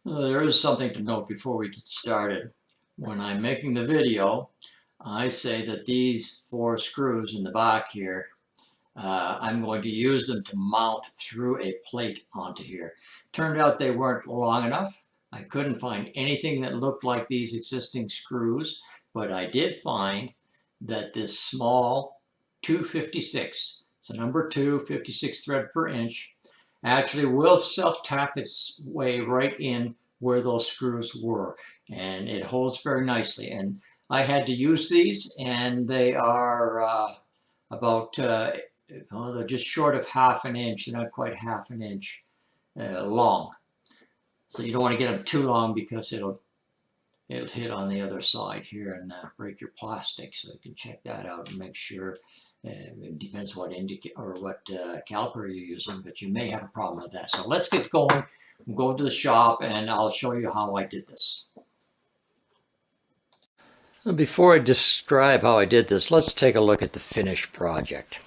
There is something to note before we get started. When I'm making the video, I say that these 4 screws in the back here, I'm going to use them to mount through a plate onto here. Turned out they weren't long enough. I couldn't find anything that looked like these existing screws, but I did find that this small 256, so number 2, 56 thread per inch, actually will self-tap its way right in where those screws were, and it holds very nicely. And I had to use these, and they are about they're just short of half an inch, not quite half an inch long. So you don't want to get them too long because it'll hit on the other side here and break your plastic. So you can check that out and make sure. It depends what caliper you're using, but you may have a problem with that. So let's get going. We'll go to the shop and I'll show you how I did this. Before I describe how I did this, let's take a look at the finished project.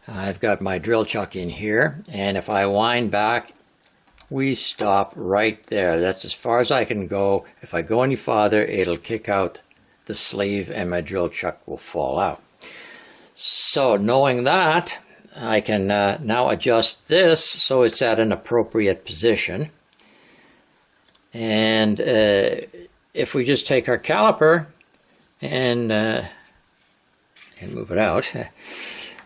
I've got my drill chuck in here, and if I wind back, we stop right there. That's as far as I can go. If I go any farther, it'll kick out the sleeve and my drill chuck will fall out. So knowing that, I can now adjust this so it's at an appropriate position. And if we just take our caliper and move it out,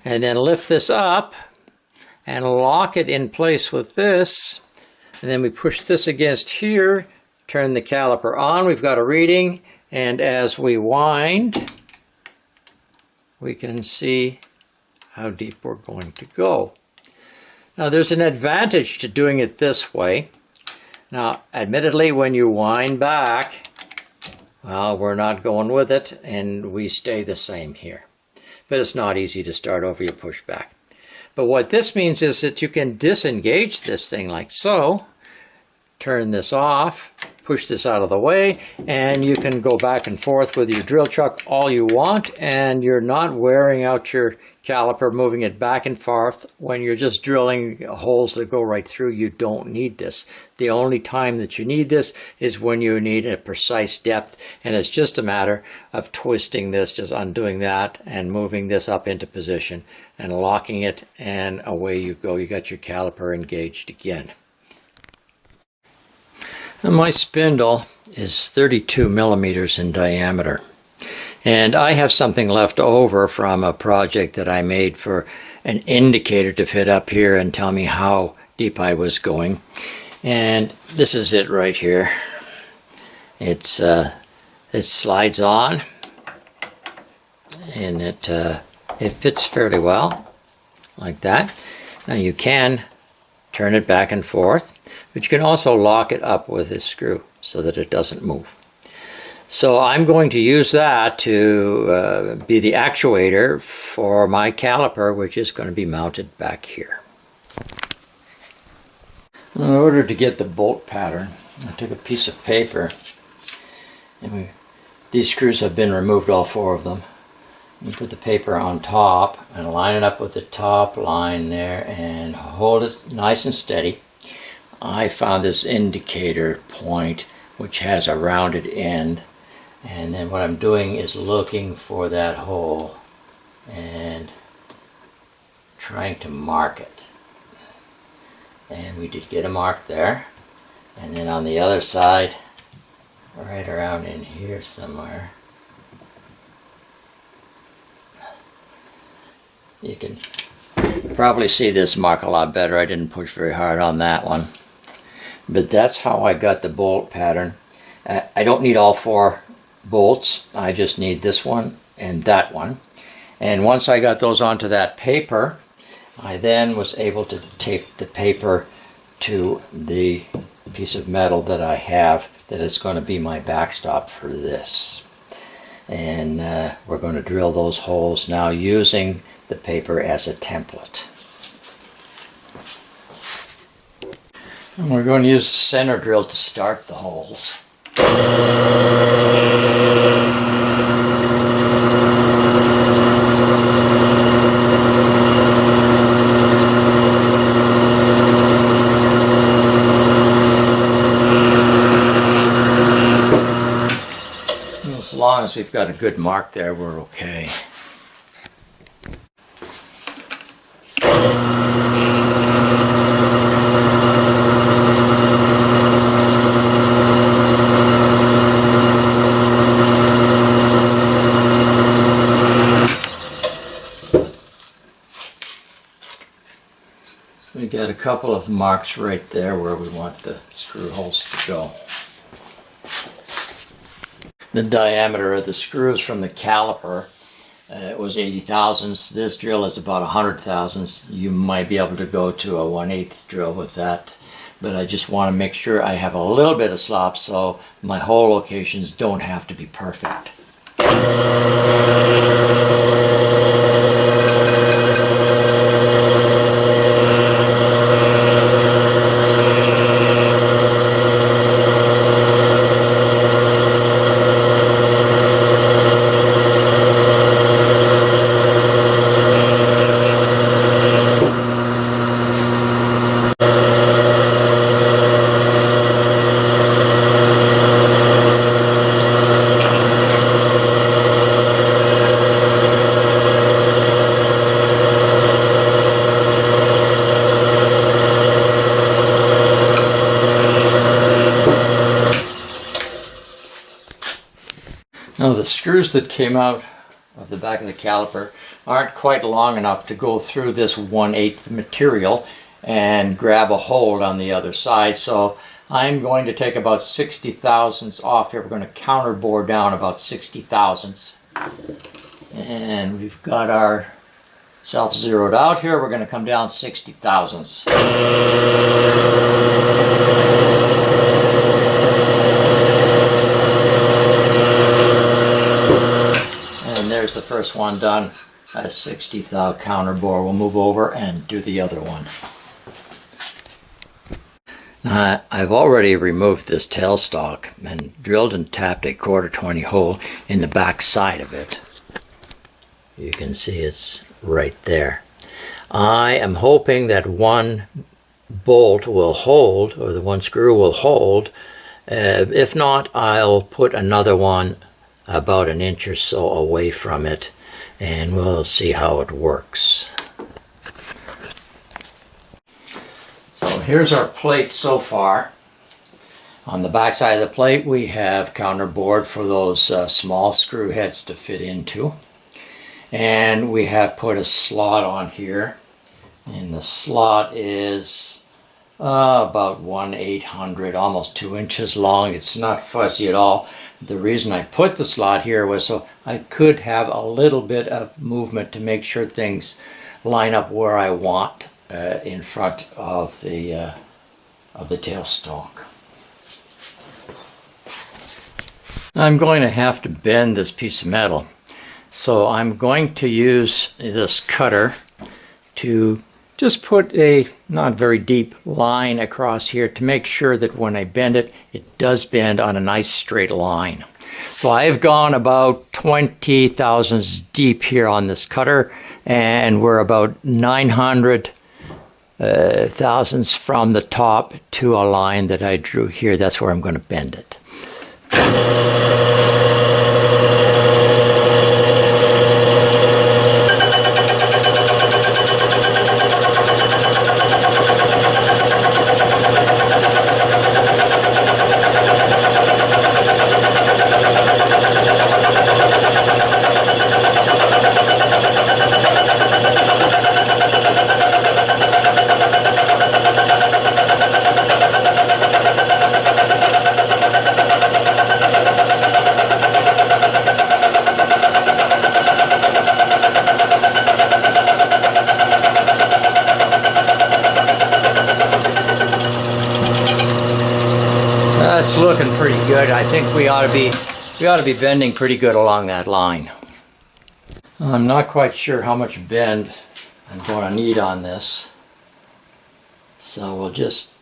and then lift this up and lock it in place with this, and then we push this against here, turn the caliper on, we've got a reading, and as we wind, we can see how deep we're going to go. Now there's an advantage to doing it this way. Now admittedly, when you wind back, well, we're not going with it and we stay the same here. But it's not easy to start over, you push back. But what this means is that you can disengage this thing like so, turn this off, push this out of the way, and you can go back and forth with your drill chuck all you want, and you're not wearing out your caliper, moving it back and forth. When you're just drilling holes that go right through, you don't need this. The only time that you need this is when you need a precise depth, and it's just a matter of twisting this, just undoing that, and moving this up into position, and locking it, and away you go. You got your caliper engaged again. And my spindle is 32 millimeters in diameter, and I have something left over from a project that I made for an indicator to fit up here and tell me how deep I was going, and this is it right here. It slides on, and it fits fairly well like that. Now you can turn it back and forth, but you can also lock it up with this screw so that it doesn't move. So I'm going to use that to be the actuator for my caliper, which is going to be mounted back here. In order to get the bolt pattern, I took a piece of paper, and these screws have been removed, all 4 of them. You put the paper on top and line it up with the top line there and hold it nice and steady. I found this indicator point which has a rounded end, and then what I'm doing is looking for that hole and trying to mark it. And we did get a mark there, and then on the other side, right around in here somewhere, you can probably see this mark a lot better. I didn't push very hard on that one. But that's how I got the bolt pattern. I don't need all 4 bolts. I just need this one and that one. And once I got those onto that paper, I then was able to tape the paper to the piece of metal that I have that is going to be my backstop for this. And we're going to drill those holes now using the paper as a template. And we're going to use the center drill to start the holes. as we've got a good mark there, we're okay. We got a couple of marks right there where we want the screw holes to go. The diameter of the screws from the caliper it was 80 thousandths. This drill is about 100 thousandths. You might be able to go to a 1/8 drill with that, but I just want to make sure I have a little bit of slop so my hole locations don't have to be perfect. Now the screws that came out of the back of the caliper aren't quite long enough to go through this 1/8 material and grab a hold on the other side, so I'm going to take about 60 thousandths off here. We're going to counter bore down about 60 thousandths, and we've got our self zeroed out here. We're going to come down 60 thousandths. There's the first one done. A 60 thou counter bore. We'll move over and do the other one. Now, I've already removed this tailstock and drilled and tapped a 1/4 20 hole in the back side of it. You can see it's right there. I am hoping that one bolt will hold, or the one screw will hold. If not, I'll put another one about 1 inch or so away from it, and we'll see how it works. So here's our plate so far. On the back side of the plate we have counter bored for those small screw heads to fit into, and we have put a slot on here, and the slot is about 1/800, almost 2 inches long. It's not fussy at all. The reason I put the slot here was so I could have a little bit of movement to make sure things line up where I want in front of the tailstock. I'm going to have to bend this piece of metal, so I'm going to use this cutter to just put a not very deep line across here to make sure that when I bend it, it does bend on a nice straight line. So I've gone about 20 thousandths deep here on this cutter, and we're about 900 thousandths from the top to a line that I drew here. That's where I'm going to bend it. That's looking pretty good. I think we ought to be bending pretty good along that line. I'm not quite sure how much bend I'm going to need on this, so we'll just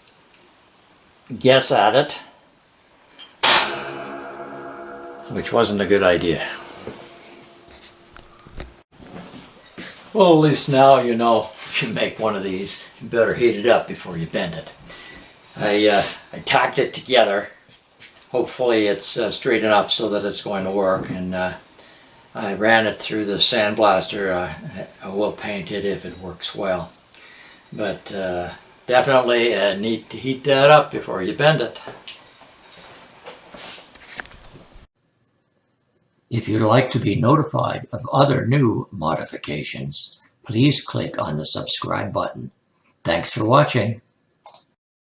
guess at it, which wasn't a good idea. Well, at least now you know if you make one of these, you better heat it up before you bend it. I tacked it together hopefully it's straight enough so that it's going to work. And I ran it through the sandblaster. I will paint it if it works well. But definitely need to heat that up before you bend it. If you'd like to be notified of other new modifications, please click on the subscribe button. Thanks for watching.